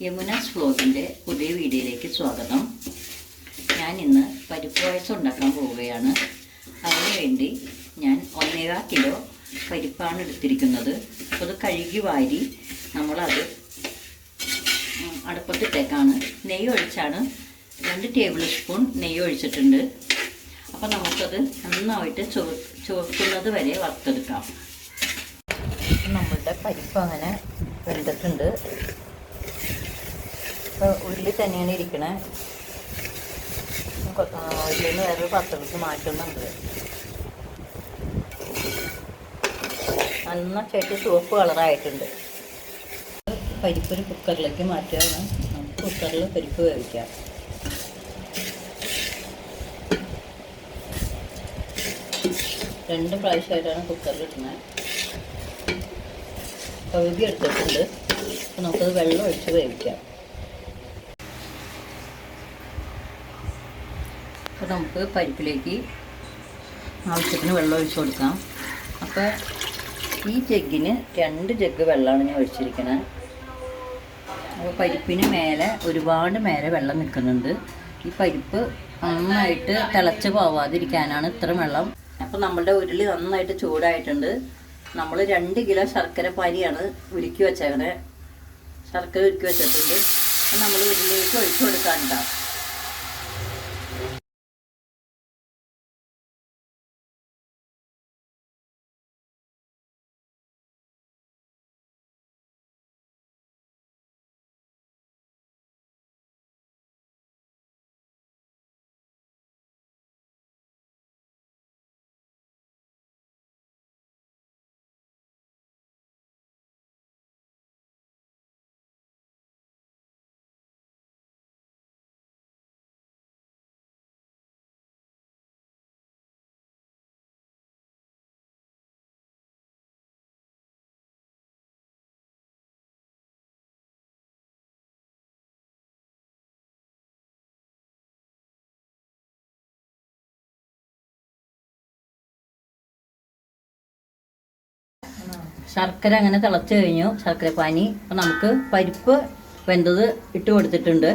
യമുനാസ് വ്ലോഗിൻ്റെ പുതിയ വീഡിയോയിലേക്ക് സ്വാഗതം. ഞാൻ ഇന്ന് പരിപ്പ് പായസം ഉണ്ടാക്കാൻ പോവുകയാണ്. അതിനുവേണ്ടി ഞാൻ 1.25 കിലോ പരിപ്പാണ് എടുത്തിരിക്കുന്നത്. അപ്പോൾ അത് കഴുകി വാരി നമ്മളത് അടുപ്പത്തിട്ടേക്കാണ്. നെയ്യ് ഒഴിച്ചാണ് 2 ടേബിൾ സ്പൂൺ നെയ്യ് ഒഴിച്ചിട്ടുണ്ട്. അപ്പോൾ നമുക്കത് നന്നായിട്ട് ചുവക്കുന്നത് വരെ വറുത്തെടുക്കാം. നമ്മളുടെ പരിപ്പ് അങ്ങനെ വെന്തിട്ടുണ്ട്. ഇപ്പോൾ ഉരുളി തന്നെയാണ് ഇരിക്കണേ. ഉരുളിയിൽ നിന്ന് വേറൊരു പാത്രത്തിലേക്ക് മാറ്റുന്നുണ്ട്. നന്നായിട്ട് ചുവപ്പ് കളറായിട്ടുണ്ട്. പരിപ്പൊരു കുക്കറിലേക്ക് മാറ്റുകയാണ്. നമുക്ക് കുക്കറിൽ പരിപ്പ് വേവിക്കാം. രണ്ട് പ്രാവശ്യമായിട്ടാണ് കുക്കറിൽ ഇടുന്നത്. കഴുകി എടുത്തിട്ടുണ്ട്. അപ്പോൾ നമുക്കത് വെള്ളം ഒഴിച്ച് വേവിക്കാം. അപ്പോൾ നമുക്ക് പരിപ്പിലേക്ക് ആവശ്യത്തിന് വെള്ളം ഒഴിച്ച് കൊടുക്കാം. അപ്പോൾ ഈ ജഗ്ഗിന് 2 ജഗ്ഗ് വെള്ളമാണ് ഞാൻ ഒഴിച്ചിരിക്കുന്നത്. അപ്പോൾ പരിപ്പിന് മേലെ ഒരുപാട് വെള്ളം നിൽക്കുന്നുണ്ട്. ഈ പരിപ്പ് നന്നായിട്ട് തിളച്ച് പോവാതിരിക്കാനാണ് ഇത്ര വെള്ളം. അപ്പോൾ നമ്മളുടെ ഉരുളി നന്നായിട്ട് ചൂടായിട്ടുണ്ട്. നമ്മൾ 2 കിലോ ശർക്കര പാനിയാണ് ഉരുക്കി വെച്ചേക്കണേ. ശർക്കര ഉരുക്കി വെച്ചിട്ടുണ്ട്. അപ്പോൾ നമ്മൾ ഉരുളിലേക്ക് ഒഴിച്ചു കൊടുക്കാനുണ്ടാവും. ശർക്കര അങ്ങനെ തിളച്ച് കഴിഞ്ഞു, ശർക്കര പാനി. അപ്പോൾ നമുക്ക് പരിപ്പ് വെന്തത് ഇട്ട് കൊടുത്തിട്ടുണ്ട്.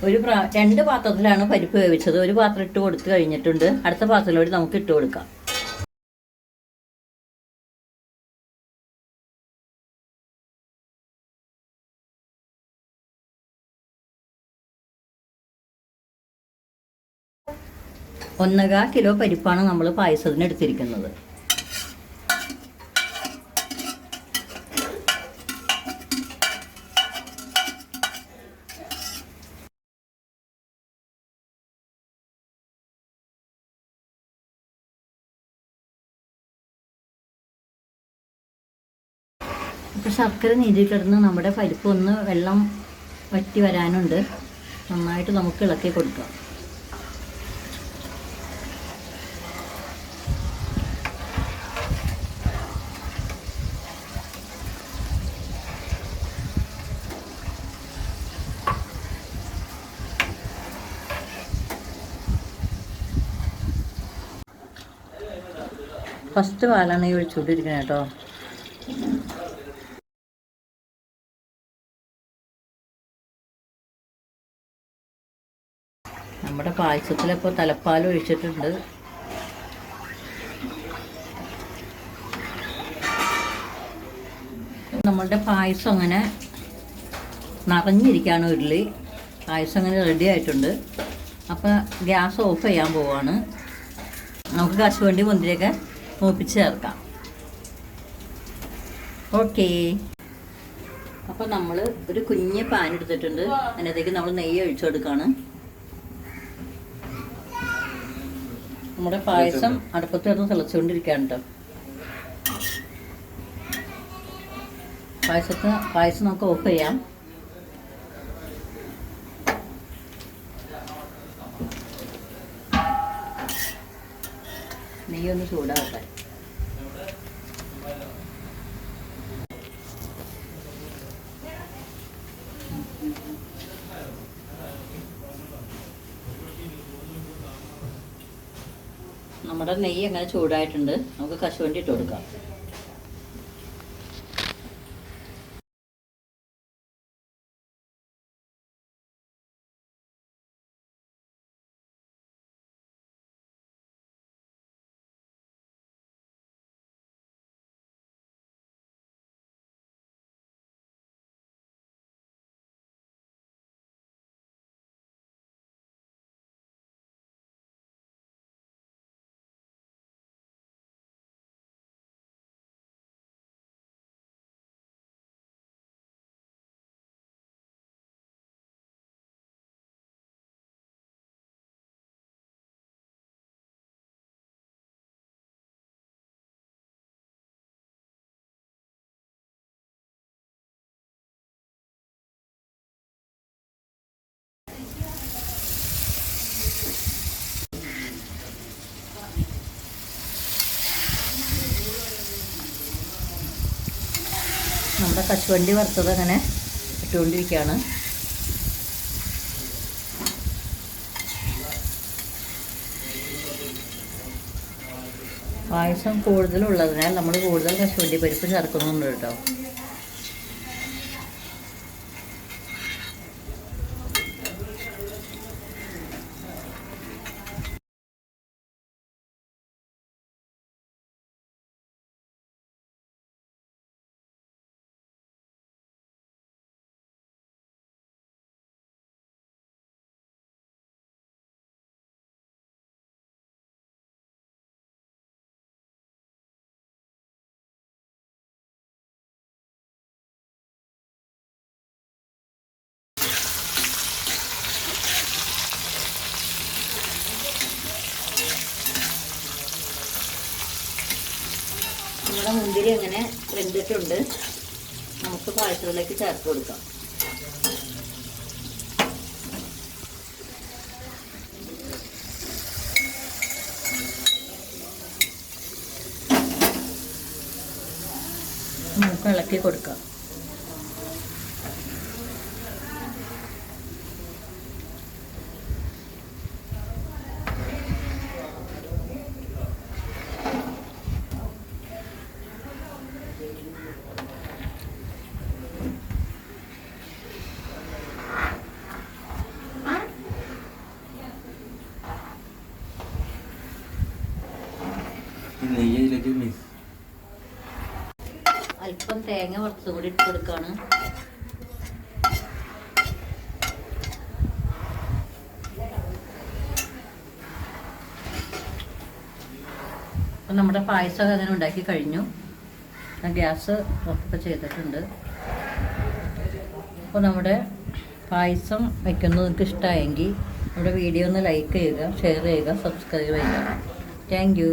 2 പാത്രത്തിലാണ് പരിപ്പ് വേവിച്ചത്. ഒരു പാത്രം ഇട്ട് കൊടുത്ത് കഴിഞ്ഞിട്ടുണ്ട്. അടുത്ത പാത്രത്തിലൂടെ നമുക്ക് ഇട്ട് കൊടുക്കാം. ഒന്നര കിലോ പരിപ്പാണ് നമ്മൾ പായസത്തിന് എടുത്തിരിക്കുന്നത്. ഇപ്പോൾ ശർക്കര നീതി കിടന്ന് നമ്മുടെ പരിപ്പ് ഒന്ന് വെള്ളം വറ്റി വരാനുണ്ട്. നന്നായിട്ട് നമുക്ക് ഇളക്കി കൊടുക്കാം. ഫസ്റ്റ് പാലാണ് ഈ ഒഴിച്ചുകൊണ്ടിരിക്കുന്നത് കേട്ടോ. നമ്മുടെ പായസത്തിലിപ്പോൾ തലപ്പാൽ ഒഴിച്ചിട്ടുണ്ട്. നമ്മളുടെ പായസം അങ്ങനെ നിറഞ്ഞിരിക്കുകയാണ് ഉരുളി. പായസം അങ്ങനെ റെഡി ആയിട്ടുണ്ട്. അപ്പോൾ ഗ്യാസ് ഓഫ് ചെയ്യാൻ പോവാണ്. നമുക്ക് കശുവണ്ടി മുന്തിരിയൊക്കെ മൂപ്പിച്ച് ചേർക്കാം. ഓക്കേ. അപ്പോൾ നമ്മൾ ഒരു കുഞ്ഞ് പാൻ എടുത്തിട്ടുണ്ട്. അതിനകത്തേക്ക് നമ്മൾ നെയ്യ് ഒഴിച്ചു കൊടുക്കുകയാണ്. നമ്മുടെ പായസം അടുപ്പത്ത് കിടന്ന് തിളച്ചുകൊണ്ടിരിക്കുകയാണ് കേട്ടോ. പായസം നമുക്ക് ഓഫ് ചെയ്യാം. നെയ്യൊന്ന് ചൂടാവട്ടെ. നമ്മുടെ നെയ്യ് അങ്ങനെ ചൂടായിട്ടുണ്ട്. നമുക്ക് കശുവണ്ടി ഇട്ട് കൊടുക്കാം. നമ്മുടെ കശുവണ്ടി വറുത്തത് അങ്ങനെ ഇട്ടുകൊണ്ടിരിക്കുകയാണ്. പായസം കൂടുതലുള്ളതിനാൽ നമ്മൾ കൂടുതൽ കശുവണ്ടി പരിപ്പ് ചേർക്കുന്നുണ്ട് കേട്ടോ. നമ്മുടെ മുന്തിരി അങ്ങനെ വെന്തിട്ടുണ്ട്. നമുക്ക് പായസത്തിലേക്ക് ചേർത്ത് കൊടുക്കാം. നമുക്ക് ഇളക്കി കൊടുക്കാം. അല്പം തേങ്ങ വറുത്ത് കൂടി ഇട്ട് കൊടുക്കാണ്. അപ്പം നമ്മുടെ പായസം അങ്ങനെ ഉണ്ടാക്കി കഴിഞ്ഞു. ഗ്യാസ് ഓഫൊക്കെ ചെയ്തിട്ടുണ്ട്. അപ്പോൾ നമ്മുടെ പായസം വയ്ക്കുന്നത് നിങ്ങൾക്ക് ഇഷ്ടമായെങ്കിൽ നമ്മുടെ വീഡിയോ ഒന്ന് ലൈക്ക് ചെയ്യുക, ഷെയർ ചെയ്യുക, സബ്സ്ക്രൈബ് ചെയ്യുക. Thank you.